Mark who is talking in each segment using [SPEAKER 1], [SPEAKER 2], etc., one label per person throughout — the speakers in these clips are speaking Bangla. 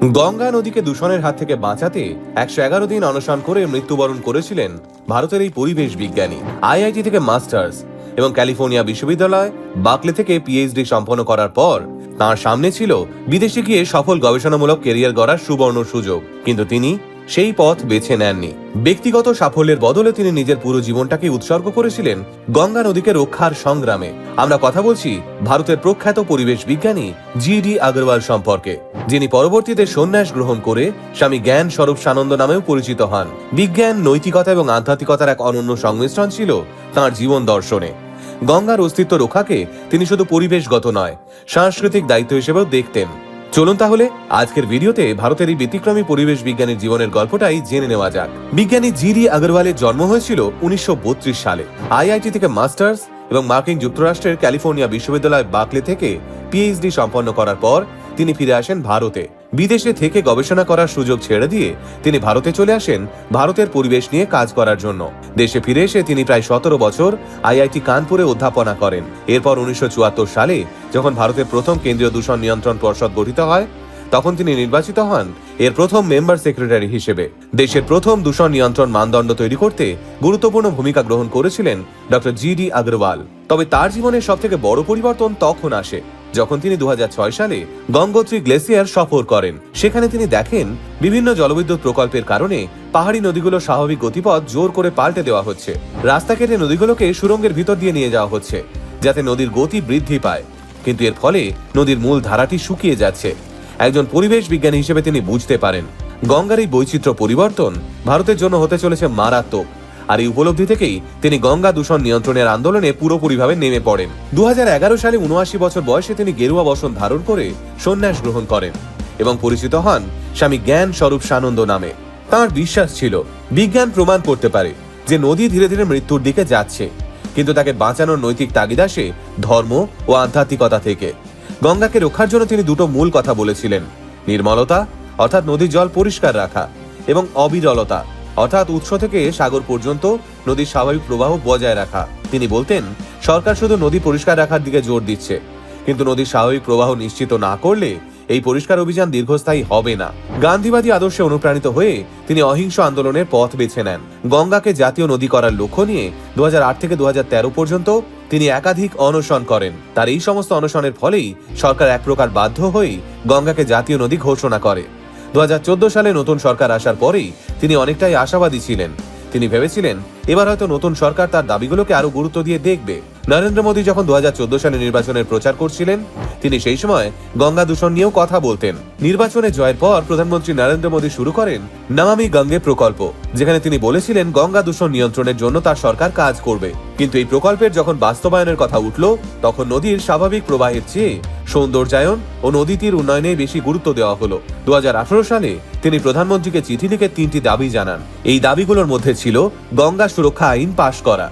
[SPEAKER 1] গঙ্গা নদীকে দূষণের হাত থেকে বাঁচাতে 111 দিন অনশন করে মৃত্যুবরণ করেছিলেন ভারতের এই পরিবেশ বিজ্ঞানী। আইআইটি থেকে মাস্টার্স এবং ক্যালিফোর্নিয়া বিশ্ববিদ্যালয় বার্কলে থেকে পিএইচডি সম্পন্ন করার পর তার সামনে ছিল বিদেশে গিয়ে সফল গবেষণামূলক কেরিয়ার গড়ার সুবর্ণ সুযোগ, কিন্তু তিনি সেই পথ বেছে নেননি। ব্যক্তিগত সাফল্যের বদলে তিনি নিজের পুরো জীবনটাকে উৎসর্গ করেছিলেন গঙ্গা নদীকে রক্ষার সংগ্রামে। আমরা কথা বলছি ভারতের প্রখ্যাত পরিবেশ বিজ্ঞানী জিডি আগরওয়াল সম্পর্কে, যিনি পরবর্তীতে সন্ন্যাস গ্রহণ করে স্বামী জ্ঞান স্বরূপ সানন্দ নামেও পরিচিত হন। বিজ্ঞান, নৈতিকতা এবং আধ্যাত্মিকতার এক অনন্য সংমিশ্রণ ছিল তাঁর জীবন দর্শনে। গঙ্গার অস্তিত্ব রক্ষাকে তিনি শুধু পরিবেশগত নয়, সাংস্কৃতিক দায়িত্ব হিসেবেও দেখতেন। চলুন তাহলে আজকের ভিডিওতে ভারতের এই ব্যতিক্রমী পরিবেশ বিজ্ঞানীর জীবনের গল্পটাই জেনে নেওয়া যাক। বিজ্ঞানী জিডি আগরওয়ালের জন্ম হয়েছিল 1932 সালে। আইআইটি থেকে মাস্টার্স এবং মার্কিন যুক্তরাষ্ট্রের ক্যালিফোর্নিয়া বিশ্ববিদ্যালয় বার্কলে থেকে পিএইচডি সম্পন্ন করার পর তিনি ফিরে আসেন ভারতে। বিদেশে থেকে গবেষণা করার সুযোগ ছেড়ে দিয়ে তিনি ভারতে চলে আসেন ভারতের পরিবেশ নিয়ে কাজ করার জন্য। দেশে ফিরে এসে তিনি প্রায় 17 বছর আইআইটি কানপুরে অধ্যাপনা করেন। এরপর 1974 সালে যখন ভারতের প্রথম কেন্দ্রীয় দূষণ নিয়ন্ত্রণ পর্ষদ গঠিত হয়, তখন তিনি নির্বাচিত হন এর প্রথম মেম্বার সেক্রেটারি হিসেবে। দেশের প্রথম দূষণ নিয়ন্ত্রণ মানদণ্ড তৈরি করতে গুরুত্বপূর্ণ ভূমিকা গ্রহণ করেছিলেন ডক্টর জিডি আগরওয়াল। তবে তার জীবনের সবথেকে বড় পরিবর্তন তখন আসে যখন তিনি 2006 সালে গঙ্গোত্রী গ্লেসিয়ার সফর করেন। সেখানে তিনি দেখেন বিভিন্ন জলবিদ্যুৎ প্রকল্পের কারণে পাহাড়ি নদীগুলোর স্বাভাবিক গতিপথ জোর করে পাল্টে দেওয়া হচ্ছে। রাস্তা কেটে নদীগুলোকে সুড়ঙ্গের ভিতর দিয়ে নিয়ে যাওয়া হচ্ছে যাতে নদীর গতি বৃদ্ধি পায়, কিন্তু এর ফলে নদীর মূল ধারাটি শুকিয়ে যাচ্ছে। একজন পরিবেশ বিজ্ঞানী হিসেবে তিনি বুঝতে পারেন গঙ্গার এই বৈচিত্র্য পরিবর্তন ভারতের জন্য হতে চলেছে মারাত্মক। আর এই উপলব্ধি থেকেই তিনি গঙ্গা দূষণ নিয়ন্ত্রণের আন্দোলনে পুরোপুরিভাবে নেমে পড়েন। 2011 সালে 79 বছর বয়সে তিনি গেরুয়া বসন ধারণ করে সন্ন্যাস গ্রহণ করেন এবং পরিচিত হন স্বামী জ্ঞান স্বরূপ সানন্দ নামে। তাঁর বিশ্বাস ছিল বিজ্ঞান প্রমাণ করতে পারে যে নদী ধীরে ধীরে মৃত্যুর দিকে যাচ্ছে, কিন্তু তাকে বাঁচানোর নৈতিক তাগিদ আসে ধর্ম ও আধ্যাত্মিকতা থেকে। গঙ্গাকে রক্ষার জন্য তিনি দুটো মূল কথা বলেছিলেন: নির্মলতা অর্থাৎ নদীর জল পরিষ্কার রাখা, এবং অবিরলতা অর্থাৎ উৎস থেকে সাগর পর্যন্ত নদীর স্বাভাবিক প্রবাহ বজায় রাখা। তিনি বলতেন সরকার শুধু নদী পরিষ্কার রাখার দিকে জোর দিচ্ছে, কিন্তু নদীর স্বাভাবিক প্রবাহ নিশ্চিত না করলে এই পরিষ্কার অভিযান দীর্ঘস্থায়ী হবে না। গান্ধীবাদী আদর্শে অনুপ্রাণিত হয়ে তিনি অহিংস আন্দোলনের পথ বেছে নেন। গঙ্গাকে জাতীয় নদী করার লক্ষ্য নিয়ে 2008 থেকে 2013 পর্যন্ত তিনি একাধিক অনশন করেন। তার এই সমস্ত অনশনের ফলেই সরকার এক প্রকার বাধ্য হয়েই গঙ্গাকে জাতীয় নদী ঘোষণা করে। 2014 সালে নতুন সরকার আসার পরেই তিনি অনেকটাই আশাবাদী ছিলেন। তিনি ভেবেছিলেন এবার হয়তো নতুন সরকার তার দাবিগুলোকে আরো গুরুত্ব দিয়ে দেখবে। নরেন্দ্র মোদী যখন 2014 সালে নির্বাচনের প্রচার করছিলেন, তিনি সেই সময় গঙ্গা দূষণ নিয়েও কথা বলতেন। নির্বাচনে জয়ের পর প্রধানমন্ত্রী নরেন্দ্র মোদী শুরু করেন নমামি গঙ্গে প্রকল্প, যেখানে তিনি বলেছিলেন গঙ্গা দূষণ নিয়ন্ত্রণের জন্য তার সরকার কাজ করবে। কিন্তু এই প্রকল্পের যখন বাস্তবায়নের কথা উঠল, তখন নদীর স্বাভাবিক প্রবাহের চেয়ে সৌন্দর্যায়ন ও নদী তীর উন্নয়নে বেশি গুরুত্ব দেওয়া হলো। 2018 সালে তিনি প্রধানমন্ত্রীকে চিঠি লিখে 3টি দাবি জানান। এই দাবিগুলোর মধ্যে ছিল গঙ্গা সুরক্ষা আইন পাশ করা,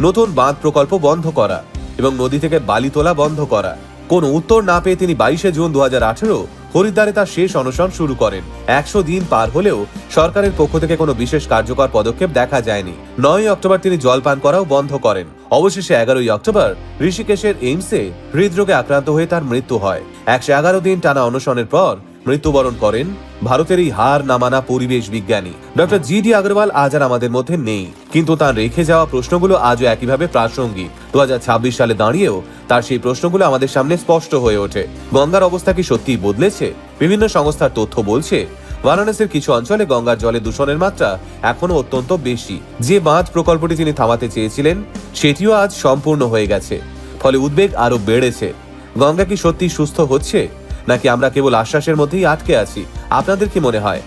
[SPEAKER 1] নতুন বাঁধ প্রকল্প বন্ধ করা এবং নদী থেকে বালি তোলা বন্ধ করা। কোন উত্তর না পেয়ে তিনি 22শে জুন 2018 হরিদ্বারে তার শেষ অনশন শুরু করেন। 100 দিন পার হলেও সরকারের পক্ষ থেকে কোনো বিশেষ কার্যকর পদক্ষেপ দেখা যায়নি। 9 অক্টোবর তিনি জলপান করাও বন্ধ করেন। অবশেষে 11 অক্টোবর ঋষিকেশের এইমসে হৃদরোগে আক্রান্ত হয়ে তার মৃত্যু হয়। 111 দিন টানা অনশনের পর মৃত্যুবরণ করেন ভারতের এই হার না মানা পরিবেশ বিজ্ঞানী। ডক্টর জিডি আগরওয়াল আজ আর আমাদের মধ্যে নেই, কিন্তু তার রেখে যাওয়া প্রশ্নগুলো আজও একইভাবে প্রাসঙ্গিক। 2026 সালে দাঁড়িয়েও তার সেই প্রশ্নগুলো আমাদের সামনে স্পষ্ট হয়ে ওঠে। গঙ্গার অবস্থা কি সত্যিই বদলেছে? বিভিন্ন সংস্থার তথ্য বলছে বারাণসীর কিছু অঞ্চলে গঙ্গার জলে দূষণের মাত্রা এখনো অত্যন্ত বেশি। যে বাঁধ প্রকল্পটি তিনি থামাতে চেয়েছিলেন সেটিও আজ সম্পূর্ণ হয়ে গেছে, ফলে উদ্বেগ আরো বেড়েছে। গঙ্গা কি সত্যি সুস্থ হচ্ছে, নাকি আমরা কেবল আশ্বাসের মধ্যেই আটকে আছি? আপনাদের কি মনে হয়